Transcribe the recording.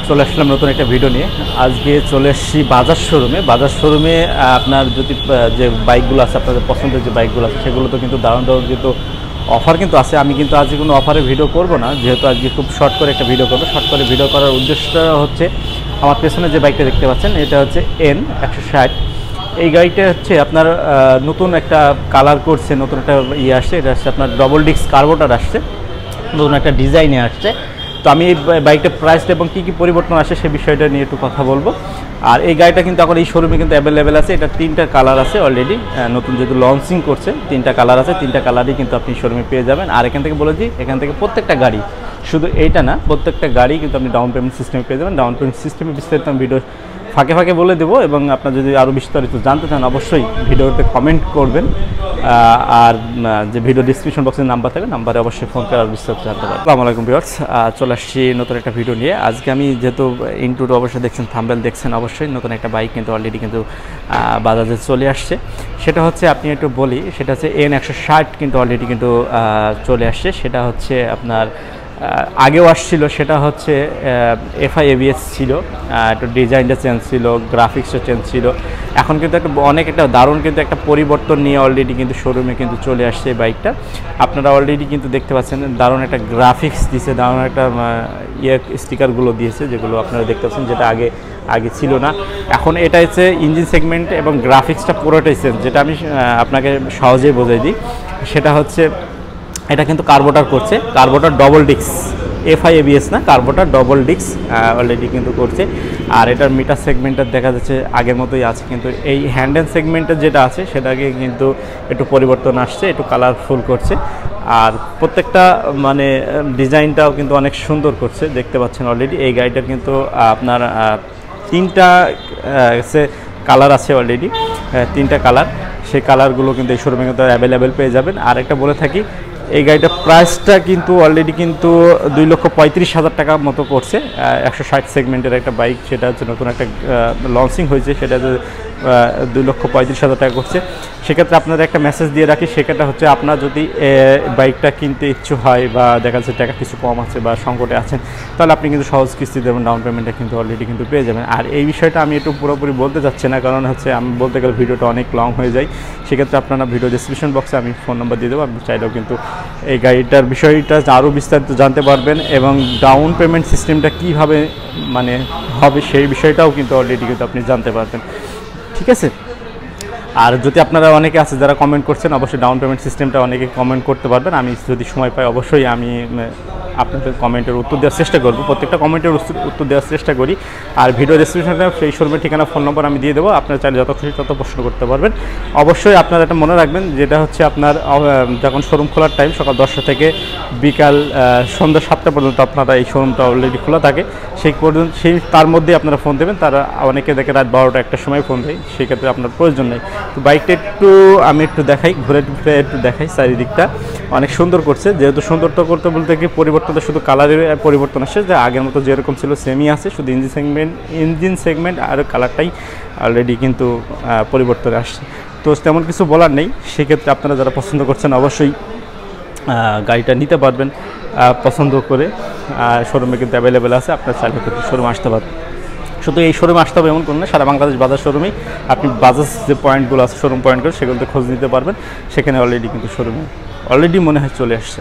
চলে আসলাম নতুন একটা ভিডিও নিয়ে। আজকে চলে এসেছি বাজাজ শোরুমে। আপনার যদি যে বাইকগুলো আছে, আপনাদের পছন্দের যে বাইকগুলো আছে, সেগুলো তো কিন্তু দারুণ কিন্তু অফার কিন্তু আছে। আমি কিন্তু আজকে কোনো অফারে ভিডিও করব না, যেহেতু আজকে খুব শর্ট করে একটা ভিডিও করবো। শর্ট করে ভিডিও করার উদ্দেশ্যটা হচ্ছে, আমার পেছনে যে বাইকটা দেখতে পাচ্ছেন, এটা হচ্ছে N160। এই গাড়িটা হচ্ছে আপনার নতুন একটা কালার করছে, নতুন একটা আসছে। এটা হচ্ছে আপনার ডবল ডিস্ক কার্বোরেটর আসছে, নতুন একটা ডিজাইনে আসছে। তো আমি এই বাইকটার প্রাইসটা এবং কী পরিবর্তন আসে সে বিষয়টা নিয়ে একটু কথা বলবো। আর এই গাড়িটা কিন্তু এখন এই শোরুমে কিন্তু অ্যাভেলেবেল আছে। এটা 3টা কালার আছে অলরেডি, নতুন যেহেতু লঞ্চিং করছে 3টা কালার আছে। 3টা কালারই কিন্তু আপনি শোরুমে পেয়ে যাবেন। আর এখান থেকে বলে দিই, এখান থেকে প্রত্যেকটা গাড়ি, শুধু এইটা না, প্রত্যেকটা গাড়ি কিন্তু আপনি ডাউন পেমেন্ট সিস্টেমে পেয়ে যাবেন। ডাউন পেমেন্ট সিস্টেমে বিস্তারিত আমি ভিডিও ফাঁকে বলে দেবো, এবং আপনার যদি আরও বিস্তারিত জানতে চান অবশ্যই ভিডিওতে কমেন্ট করবেন। আর যে ভিডিও ডিসক্রিপশন বক্সের নাম্বার থাকে, নাম্বারে অবশ্যই ফোন করে আরও বিস্তারিত জানতে পারবেন। আসসালামু আলাইকুম ভিউয়ার্স, চলে আসছি নতুন একটা ভিডিও নিয়ে। আজকে আমি যেহেতু ইন্ট্রোটা অবশ্যই দেখছেন, থাম্বনেল দেখছেন, অবশ্যই নতুন একটা বাইক কিন্তু অলরেডি কিন্তু বাজাজে চলে আসছে। সেটা হচ্ছে, আপনি একটু বলি, সেটা হচ্ছে N160 কিন্তু অলরেডি কিন্তু চলে আসছে। সেটা হচ্ছে আপনার আগেও আসছিল, সেটা হচ্ছে FI ABS ছিল, একটু ডিজাইনটা চেঞ্জ ছিল, গ্রাফিক্সটা চেঞ্জ ছিল। এখন কিন্তু একটা দারুণ কিন্তু একটা পরিবর্তন নিয়ে অলরেডি কিন্তু শোরুমে কিন্তু চলে আসছে এই বাইকটা। আপনারা অলরেডি কিন্তু দেখতে পাচ্ছেন, দারুণ একটা গ্রাফিক্স দিয়েছে, দারুণ একটা স্টিকারগুলো দিয়েছে, যেগুলো আপনারা দেখতে পাচ্ছেন, যেটা আগে ছিল না। এখন এটা হচ্ছে ইঞ্জিন সেগমেন্ট এবং গ্রাফিক্সটা পুরোটাই চেঞ্জ। যেটা আমি আপনাকে সহজেই বোঝাই দিই, সেটা হচ্ছে এটা কিন্তু কার্বোরেটর করছে, carburettor double disc, FI ABS না, কার্বোরেটর ডবল ডিস্ক অলরেডি কিন্তু করছে। আর এটার মিটার সেগমেন্টের দেখা যাচ্ছে আগের মতোই আছে, কিন্তু এই হ্যান্ডেল সেগমেন্টের যেটা আছে সেটাকে কিন্তু একটু পরিবর্তন আসছে, একটু কালারফুল করছে। আর প্রত্যেকটা মানে ডিজাইনটাও কিন্তু অনেক সুন্দর করছে, দেখতে পাচ্ছেন অলরেডি। এই গাড়িটার কিন্তু আপনার 3টা কালার আছে অলরেডি, 3টা কালার। সেই কালারগুলো কিন্তু এই শোরুমে কিন্তু অ্যাভেলেবেল পেয়ে যাবেন। আর একটা বলে থাকি, এই গাড়িটার প্রাইসটা কিন্তু অলরেডি কিন্তু 2,35,000 টাকা মতো পড়ছে। 160 সেগমেন্টের একটা বাইক, সেটা হচ্ছে নতুন একটা লঞ্চিং হয়েছে, সেটা 2,35,000 টাকা করছে। সেক্ষেত্রে আপনাদের একটা মেসেজ দিয়ে রাখি, সেক্ষেত্রে হচ্ছে আপনার যদি বাইকটা কিনতে ইচ্ছু হয়, বা দেখা যাচ্ছে টাকা কিছু কম আছে বা সংকটে আছেন, তাহলে আপনি কিন্তু সহজ কিস্তি দেবেন, ডাউন পেমেন্টটা কিন্তু অলরেডি কিন্তু পেয়ে যাবেন। আর এই বিষয়টা আমি একটু পুরোপুরি বলতে চাচ্ছি না, কারণ হচ্ছে আমি বলতে গেলে ভিডিওটা অনেক লং হয়ে যায়। সেক্ষেত্রে আপনারা ভিডিও ডিসক্রিপশন বক্সে আমি ফোন নাম্বার দিয়ে দেবো, আপনি চাইলেও কিন্তু এই গাড়িটার বিষয়টা আরও বিস্তারিত জানতে পারবেন, এবং ডাউন পেমেন্ট সিস্টেমটা কীভাবে মানে হবে সেই বিষয়টাও কিন্তু অলরেডি কিন্তু আপনি জানতে পারবেন, ঠিক আছে। আর যদি আপনারা অনেকে আছে যারা কমেন্ট করছেন, অবশ্যই ডাউন পেমেন্ট সিস্টেমটা অনেকে কমেন্ট করতে পারবেন। আমি যদি সময় পাই অবশ্যই আমি আপনাদের কমেন্টের উত্তর দেওয়ার চেষ্টা করব, প্রত্যেকটা কমেন্টের উত্তর দেওয়ার চেষ্টা করি। আর ভিডিও ডেসক্রিপশনে সেই শোরুমের ঠিকানা, ফোন নম্বর আমি দিয়ে দেবো, আপনারা চাইলে যত খুশি তত প্রশ্ন করতে পারবেন। অবশ্যই আপনারা এটা মনে রাখবেন, যেটা হচ্ছে আপনার যখন শোরুম খোলার টাইম সকাল 10টা থেকে বিকাল সন্ধ্যা 7টা পর্যন্ত আপনারা এই শোরুমটা অলরেডি খোলা থাকে। তার মধ্যে আপনারা ফোন দেবেন। তারা অনেকে দেখে রাত 12টা 1টার সময় ফোন দেয়, সেক্ষেত্রে আপনার প্রয়োজন নেই। তো বাইকটা আমি একটু দেখাই, ঘুরে একটু দেখাই, চারিদিকটা অনেক সুন্দর করছে। যেহেতু সুন্দরতা করতে বলতে কি, পরিবর্তনটা শুধু কালারের পরিবর্তন আসছে, যে আগের মতো যেরকম ছিল সেমই আছে, শুধু ইঞ্জিন সেগমেন্ট আর কালারটাই অলরেডি কিন্তু পরিবর্তন আসছে। তো তেমন কিছু বলার নেই। সেক্ষেত্রে আপনারা যারা পছন্দ করছেন অবশ্যই গাড়িটা নিতে পারবেন পছন্দ করে। শোরুমে কিন্তু অ্যাভেলেবেল আছে, আপনার চাইলে কিন্তু শোরুমে আসতে পারবেন। শুধু এই শোরুমে আসতে হবে এমন কোনো না, সারা বাংলাদেশ বাজার শোরুমেই আপনি বাজাজ যে পয়েন্টগুলো আছে, শোরুম পয়েন্টগুলো, সেগুলোতে খোঁজ নিতে পারবেন। সেখানে অলরেডি কিন্তু শোরুমে অলরেডি মনে হয় চলে আসছে।